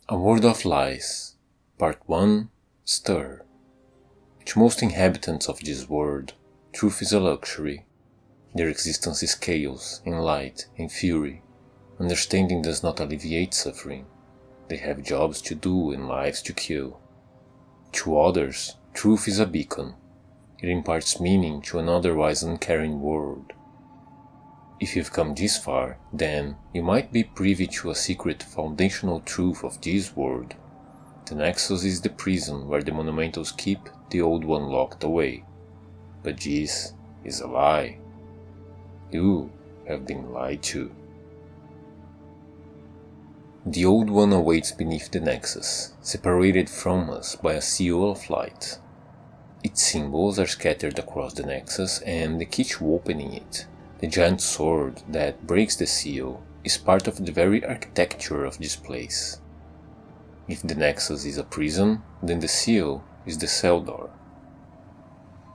A World of Lies, Part 1, Stir. To most inhabitants of this world, truth is a luxury. Their existence is chaos and light and fury. Understanding does not alleviate suffering. They have jobs to do and lives to kill. To others, truth is a beacon. It imparts meaning to an otherwise uncaring world. If you've come this far, then you might be privy to a secret foundational truth of this world. The Nexus is the prison where the Monumentals keep the Old One locked away. But this is a lie. You have been lied to. The Old One awaits beneath the Nexus, separated from us by a seal of light. Its symbols are scattered across the Nexus, and the key to opening it, the giant sword that breaks the seal, is part of the very architecture of this place. If the Nexus is a prison, then the seal is the cell door.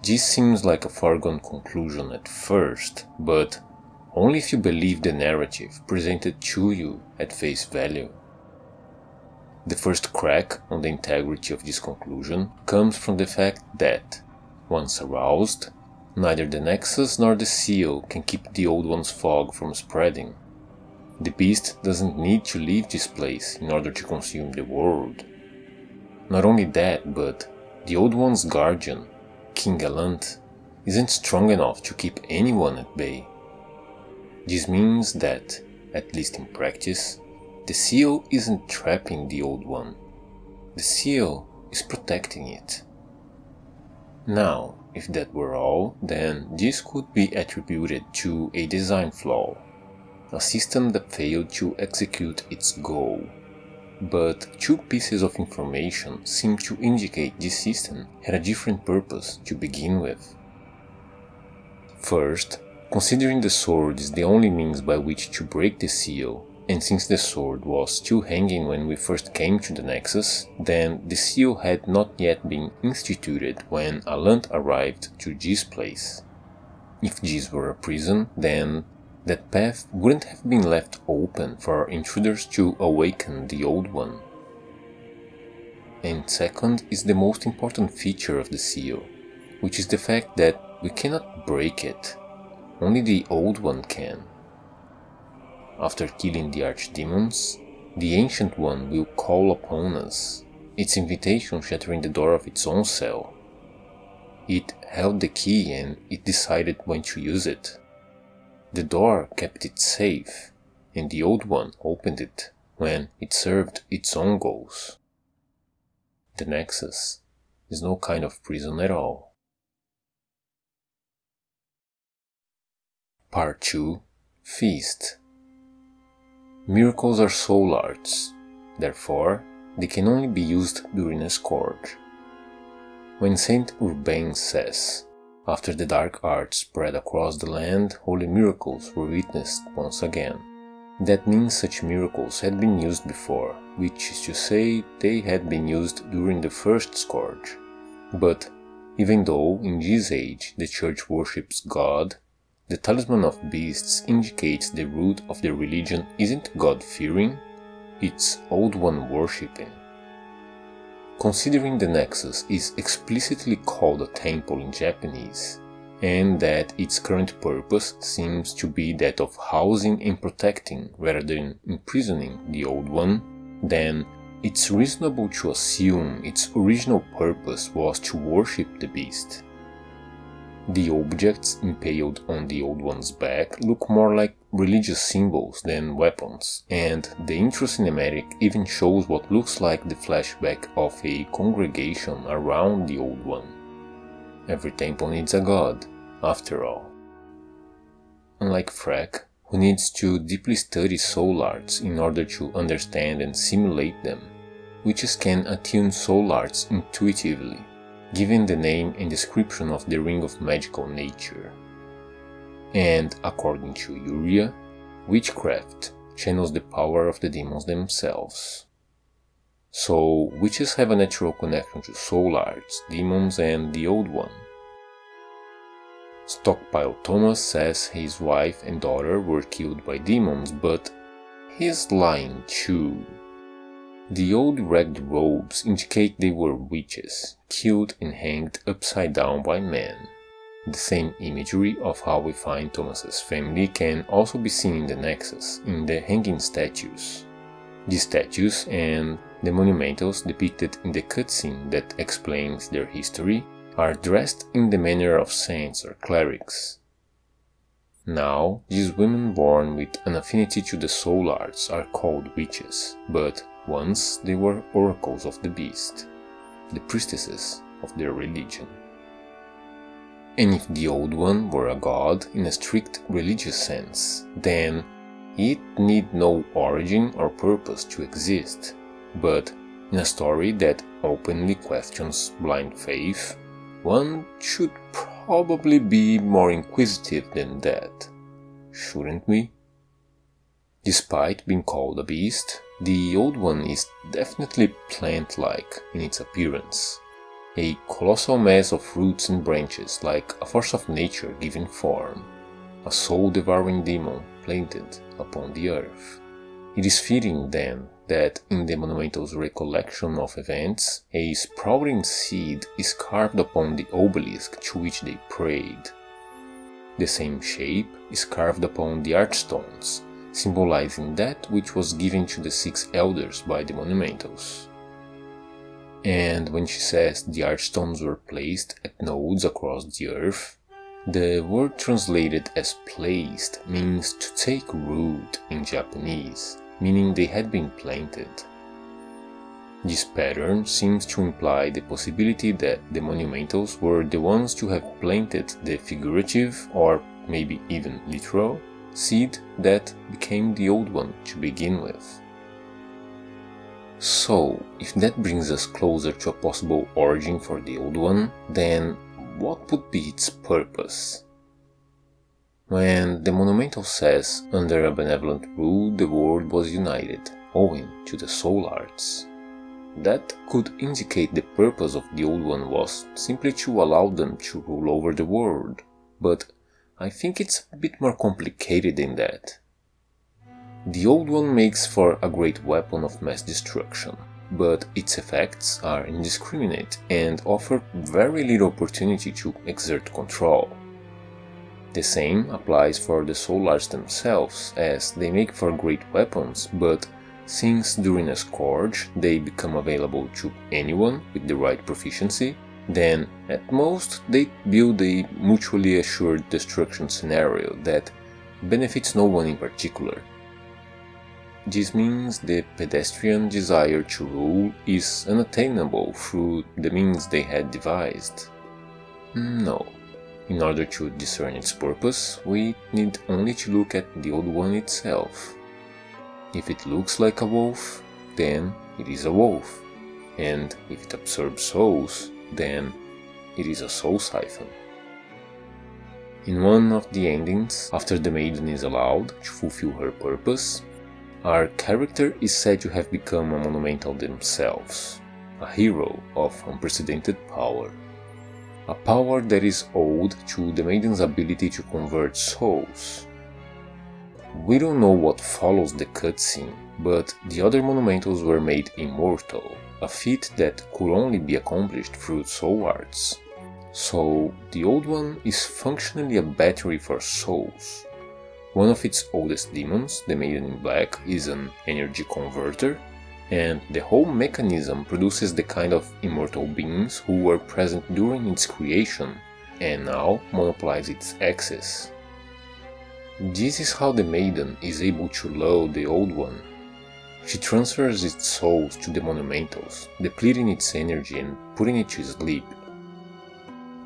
This seems like a foregone conclusion at first, but only if you believe the narrative presented to you at face value. The first crack on the integrity of this conclusion comes from the fact that, once aroused, neither the Nexus nor the seal can keep the Old One's fog from spreading. The beast doesn't need to leave this place in order to consume the world. Not only that, but the Old One's guardian, King Gallant, isn't strong enough to keep anyone at bay. This means that, at least in practice, the seal isn't trapping the Old One. The seal is protecting it. Now, if that were all, then this could be attributed to a design flaw, a system that failed to execute its goal. But two pieces of information seem to indicate this system had a different purpose to begin with. First, considering the sword is the only means by which to break the seal, and since the sword was still hanging when we first came to the Nexus, then the seal had not yet been instituted when Alant arrived to this place. If this were a prison, then that path wouldn't have been left open for intruders to awaken the Old One. And second is the most important feature of the seal, which is the fact that we cannot break it. Only the Old One can. After killing the archdemons, the Ancient One will call upon us, its invitation shattering the door of its own cell. It held the key and it decided when to use it. The door kept it safe, and the Old One opened it when it served its own goals. The Nexus is no kind of prison at all. Part 2, Feast. Miracles are soul arts, therefore they can only be used during a scourge. When Saint Urbain says, "After the dark arts spread across the land, holy miracles were witnessed once again," that means such miracles had been used before, which is to say they had been used during the first scourge. But even though in this age the Church worships God, the talisman of beasts indicates the root of the religion isn't God-fearing, it's Old One worshipping. Considering the Nexus is explicitly called a temple in Japanese, and that its current purpose seems to be that of housing and protecting rather than imprisoning the Old One, then it's reasonable to assume its original purpose was to worship the beast. The objects impaled on the Old One's back look more like religious symbols than weapons, and the intro cinematic even shows what looks like the flashback of a congregation around the Old One. Every temple needs a god, after all. Unlike Freck, who needs to deeply study soul arts in order to understand and simulate them, witches can attune soul arts intuitively, given the name and description of the ring of magical nature. And according to Yuria, witchcraft channels the power of the demons themselves. So witches have a natural connection to soul arts, demons and the Old One. Stockpile Thomas says his wife and daughter were killed by demons, but he's lying too. The old ragged robes indicate they were witches, killed and hanged upside down by men. The same imagery of how we find Thomas's family can also be seen in the Nexus, in the hanging statues. These statues and the monumentals depicted in the cutscene that explains their history are dressed in the manner of saints or clerics. Now, these women born with an affinity to the soul arts are called witches, but once they were oracles of the beast, the priestesses of their religion. And if the Old One were a god in a strict religious sense, then it need no origin or purpose to exist, but in a story that openly questions blind faith, one should probably be more inquisitive than that, shouldn't we? Despite being called a beast, the Old One is definitely plant-like in its appearance, a colossal mass of roots and branches like a force of nature giving form, a soul-devouring demon planted upon the earth. It is fitting, then, that in the Monumental's recollection of events, a sprouting seed is carved upon the obelisk to which they prayed. The same shape is carved upon the archstones, symbolizing that which was given to the 6 elders by the Monumentals. And when she says the archstones were placed at nodes across the earth, the word translated as placed means to take root in Japanese, meaning they had been planted. This pattern seems to imply the possibility that the Monumentals were the ones to have planted the figurative, or maybe even literal, seed that became the Old One to begin with. So, if that brings us closer to a possible origin for the Old One, then what would be its purpose? When the Monumental says, under a benevolent rule the world was united, owing to the soul arts, that could indicate the purpose of the Old One was simply to allow them to rule over the world, but I think it's a bit more complicated than that. The Old One makes for a great weapon of mass destruction, but its effects are indiscriminate and offer very little opportunity to exert control. The same applies for the soul arts themselves, as they make for great weapons, but since during a scourge they become available to anyone with the right proficiency, then at most they build a mutually assured destruction scenario that benefits no one in particular. This means the pedestrian desire to rule is unattainable through the means they had devised. No. In order to discern its purpose, we need only to look at the Old One itself. If it looks like a wolf, then it is a wolf, and if it absorbs souls, then it is a soul siphon. In one of the endings, after the maiden is allowed to fulfill her purpose, our character is said to have become a Monumental themselves, a hero of unprecedented power. A power that is owed to the maiden's ability to convert souls. We don't know what follows the cutscene, but the other Monumentals were made immortal, a feat that could only be accomplished through soul arts. So the Old One is functionally a battery for souls. One of its oldest demons, the Maiden in Black, is an energy converter, and the whole mechanism produces the kind of immortal beings who were present during its creation and now monopolize its access. This is how the Maiden is able to lull the Old One. She transfers its souls to the Monumentals, depleting its energy and putting it to sleep.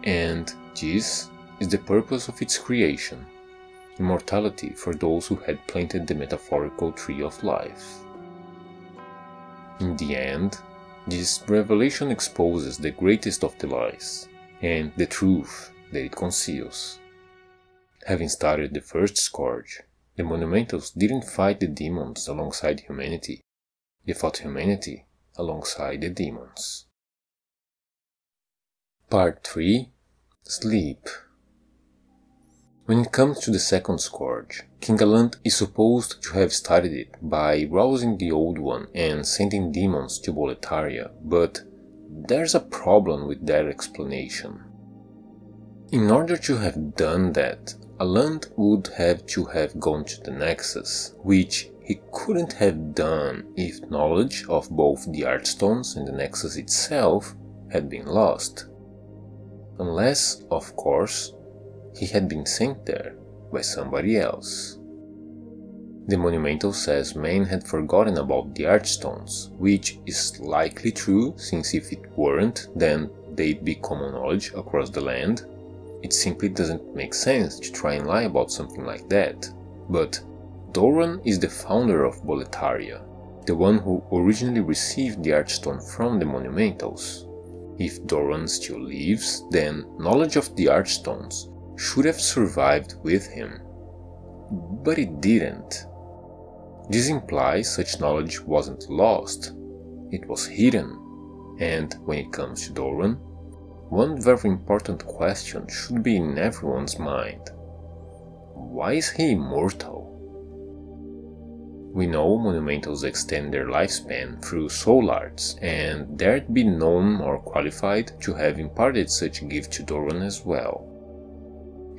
And this is the purpose of its creation. Immortality for those who had planted the metaphorical tree of life. In the end, this revelation exposes the greatest of the lies, and the truth that it conceals. Having started the first scourge, the Monumentals didn't fight the demons alongside humanity, they fought humanity alongside the demons. Part 3. Sleep. When it comes to the second scourge, King Allant is supposed to have started it by rousing the Old One and sending demons to Boletaria, but there's a problem with that explanation. In order to have done that, Allant would have to have gone to the Nexus, which he couldn't have done if knowledge of both the Archstones and the Nexus itself had been lost. Unless, of course, he had been sent there by somebody else. The Monumental says men had forgotten about the Archstones, which is likely true, since if it weren't, then they'd be common knowledge across the land. It simply doesn't make sense to try and lie about something like that. But Doran is the founder of Boletaria, the one who originally received the Archstone from the Monumentals. If Doran still lives, then knowledge of the Archstones should have survived with him. But it didn't. This implies such knowledge wasn't lost, it was hidden, and when it comes to Doran, one very important question should be in everyone's mind. Why is he immortal? We know Monumentals extend their lifespan through soul arts, and there'd be none more qualified to have imparted such gift to Doran as well.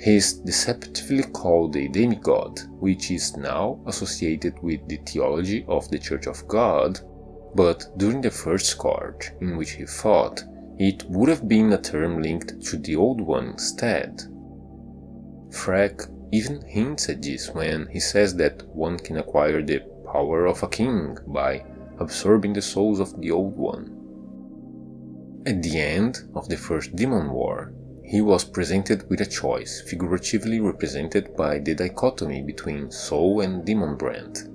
He is deceptively called a demigod, which is now associated with the theology of the Church of God, but during the First Scourge, in which he fought, it would have been a term linked to the Old One instead. Freck even hints at this when he says that one can acquire the power of a king by absorbing the souls of the Old One. At the end of the First Demon War, he was presented with a choice, figuratively represented by the dichotomy between soul and demon brand: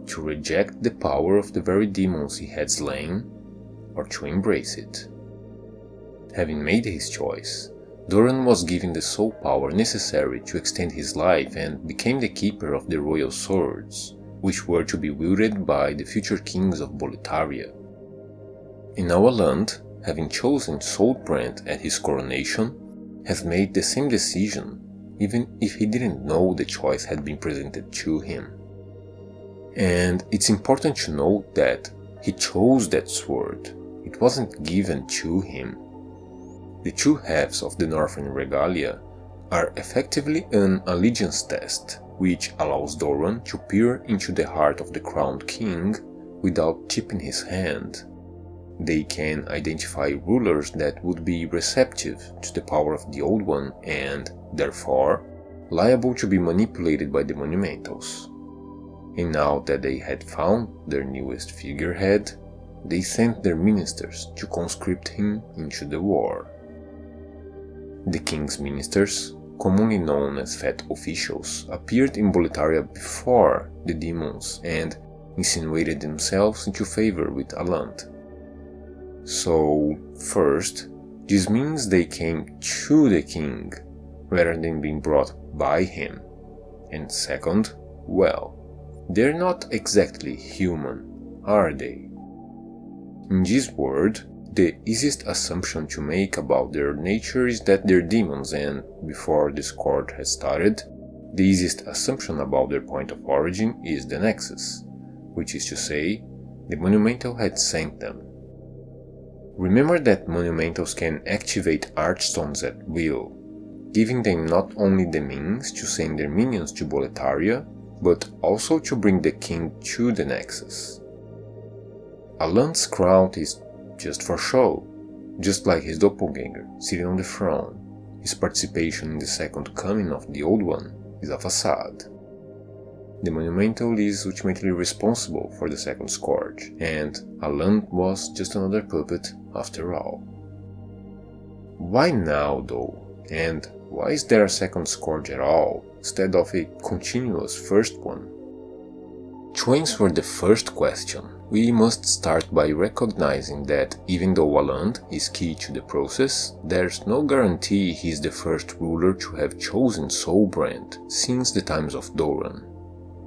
to reject the power of the very demons he had slain, or to embrace it. Having made his choice, Doran was given the soul power necessary to extend his life and became the keeper of the royal swords, which were to be wielded by the future kings of Boletaria. And now Allant, having chosen Soulbrand at his coronation, has made the same decision, even if he didn't know the choice had been presented to him. And it's important to note that he chose that sword, it wasn't given to him. The two halves of the Northern Regalia are effectively an allegiance test, which allows Doran to peer into the heart of the crowned king without tipping his hand. They can identify rulers that would be receptive to the power of the Old One and, therefore, liable to be manipulated by the Monumentals. And now that they had found their newest figurehead, they sent their ministers to conscript him into the war. The king's ministers, commonly known as Fat Officials, appeared in Boletaria before the demons and insinuated themselves into favor with Allant. So, first, this means they came to the king, rather than being brought by him. And second, well, they're not exactly human, are they? In this world, the easiest assumption to make about their nature is that they're demons, and before this court has started, the easiest assumption about their point of origin is the Nexus, which is to say, the Monumental had sent them. Remember that Monumentals can activate Archstones at will, giving them not only the means to send their minions to Boletaria, but also to bring the king to the Nexus. Allant's crown is just for show, just like his doppelganger sitting on the throne. His participation in the second coming of the Old One is a facade. The Monumental is ultimately responsible for the second scourge, and Allant was just another puppet after all. Why now though? And why is there a second scourge at all, instead of a continuous first one? To answer the first question, we must start by recognizing that even though Allant is key to the process, there's no guarantee he's the first ruler to have chosen Soulbrand since the times of Doran.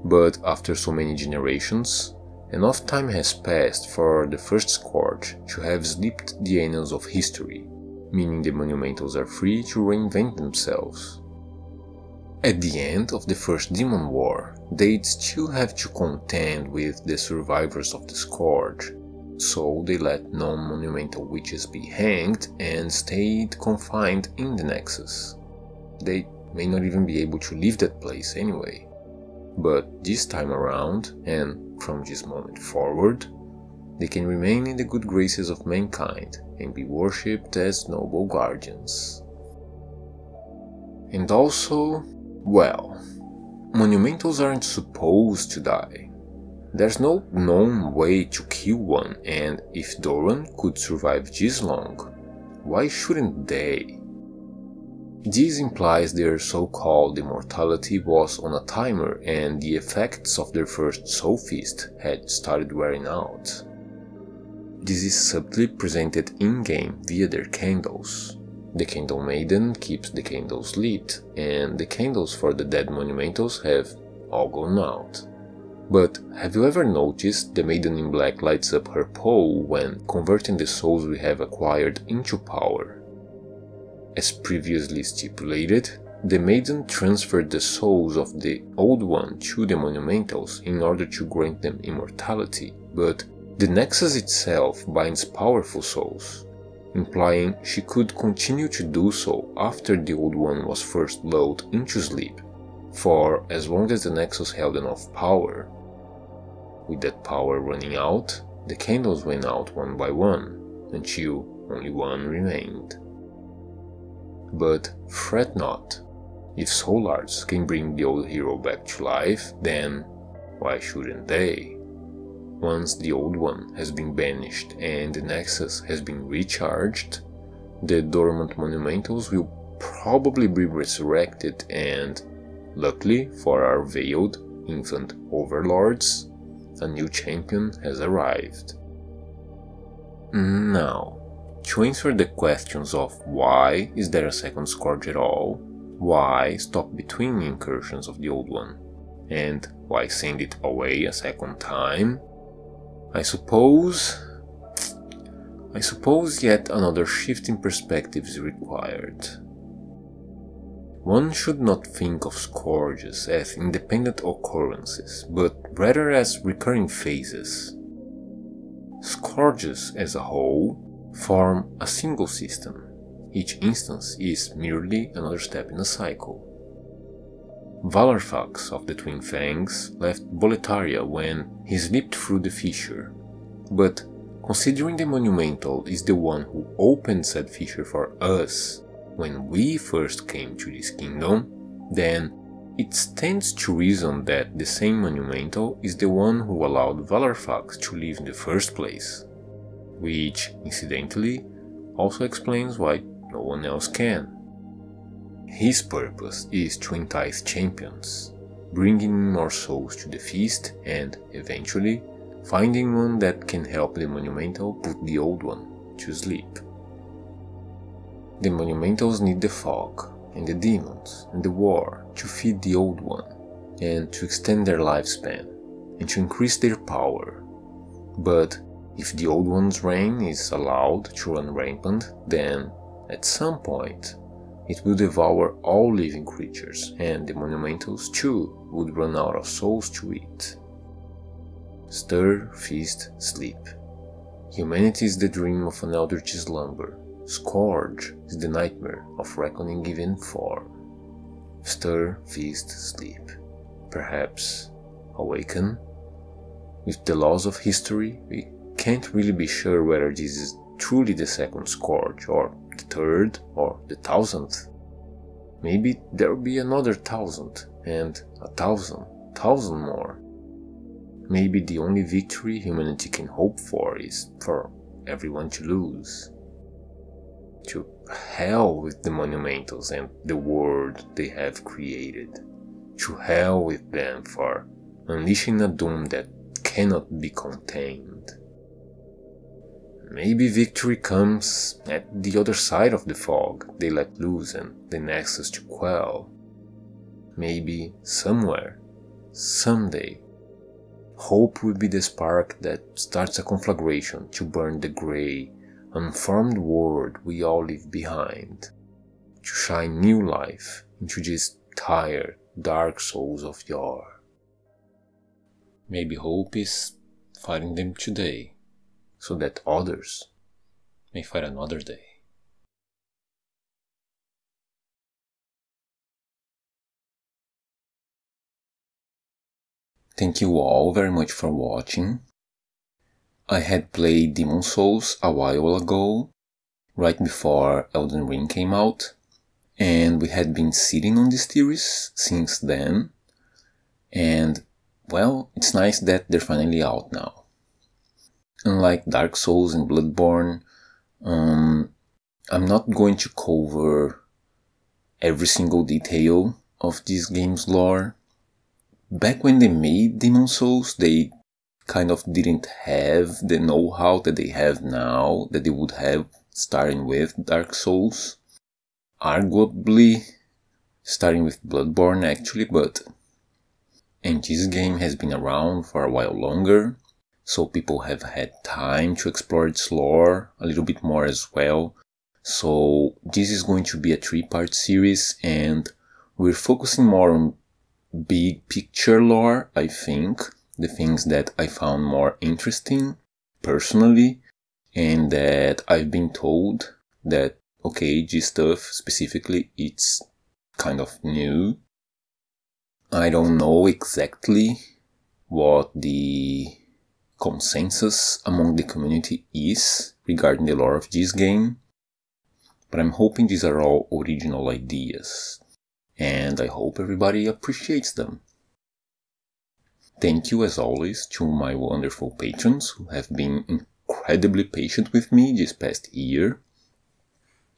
But after so many generations, enough time has passed for the first scourge to have slipped the annals of history, meaning the Monumentals are free to reinvent themselves. At the end of the First Demon War, they'd still have to contend with the survivors of the Scourge, so they let non-monumental witches be hanged and stayed confined in the Nexus. They may not even be able to leave that place anyway. But this time around, and from this moment forward, they can remain in the good graces of mankind and be worshipped as noble guardians. And also, well, monumentals aren't supposed to die. There's no known way to kill one, and if Doran could survive this long, why shouldn't they? This implies their so-called immortality was on a timer and the effects of their first soul feast had started wearing out. This is subtly presented in-game via their candles. The Candle Maiden keeps the candles lit, and the candles for the dead monumentals have all gone out. But have you ever noticed the Maiden in Black lights up her pole when converting the souls we have acquired into power? As previously stipulated, the Maiden transferred the souls of the Old One to the Monumentals in order to grant them immortality, but the Nexus itself binds powerful souls, implying she could continue to do so after the Old One was first lulled into sleep, for as long as the Nexus held enough power. With that power running out, the candles went out one by one, until only one remained. But fret not, if Soul Arts can bring the old hero back to life, then why shouldn't they? Once the Old One has been banished and the Nexus has been recharged, the dormant monumentals will probably be resurrected and, luckily for our veiled infant overlords, a new champion has arrived. Now, to answer the questions of why is there a second Scourge at all, why stop between incursions of the Old One, and why send it away a second time, I suppose yet another shift in perspective is required. One should not think of scourges as independent occurrences, but rather as recurring phases. Scourges as a whole form a single system. Each instance is merely another step in a cycle. Valarfax of the Twin Fangs left Boletaria when he slipped through the fissure, but considering the Monumental is the one who opened said fissure for us when we first came to this kingdom, then it stands to reason that the same Monumental is the one who allowed Valarfax to live in the first place, which, incidentally, also explains why no one else can. His purpose is to entice champions, bringing more souls to the feast and, eventually, finding one that can help the Monumental put the Old One to sleep. The Monumentals need the fog, and the demons, and the war to feed the Old One, and to extend their lifespan, and to increase their power. But if the Old One's reign is allowed to run rampant, then, at some point, it will devour all living creatures, and the Monumentals too would run out of souls to eat. Stir, feast, sleep. Humanity is the dream of an eldritch slumber. Scourge is the nightmare of reckoning given form. Stir, feast, sleep. Perhaps awaken? With the laws of history, we can't really be sure whether this is truly the second Scourge, or the third, or the 1000th. Maybe there will be another 1000, and 1,000 more. Maybe the only victory humanity can hope for is for everyone to lose. To hell with the Monumentals and the world they have created. To hell with them for unleashing a doom that cannot be contained. Maybe victory comes at the other side of the fog they let loose and the Nexus to quell. Maybe somewhere, someday, hope will be the spark that starts a conflagration to burn the grey, unformed world we all leave behind, to shine new life into this tired Dark Souls of yore. Maybe hope is fighting them today, so that others may fight another day. Thank you all very much for watching. I had played Demon's Souls a while ago, right before Elden Ring came out, and we had been sitting on this series since then, and well, it's nice that they're finally out now. Unlike Dark Souls and Bloodborne, I'm not going to cover every single detail of this game's lore. Back when they made Demon's Souls, they kind of didn't have the know-how that they have now, that they would have starting with Dark Souls. Arguably starting with Bloodborne actually, and this game has been around for a while longer, so people have had time to explore its lore a little bit more as well. So this is going to be a 3-part series, and we're focusing more on big picture lore, I think, the things that I found more interesting personally, and that I've been told that, okay, this stuff specifically, it's kind of new. I don't know exactly what the consensus among the community is regarding the lore of this game, but I'm hoping these are all original ideas, and I hope everybody appreciates them. Thank you as always to my wonderful patrons who have been incredibly patient with me this past year.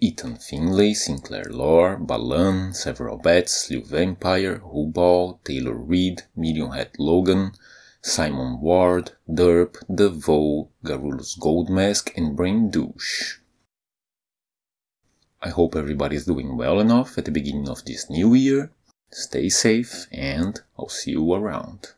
Ethan Finlay, Sinclair Lore, Balan, Several Bets, Liu Vampire, Hubal, Taylor Reed, Millionhead Logan, Simon Ward, Derp, Devo, Garulus Goldmask, and Brain Douche. I hope everybody's doing well enough at the beginning of this new year. Stay safe, and I'll see you around.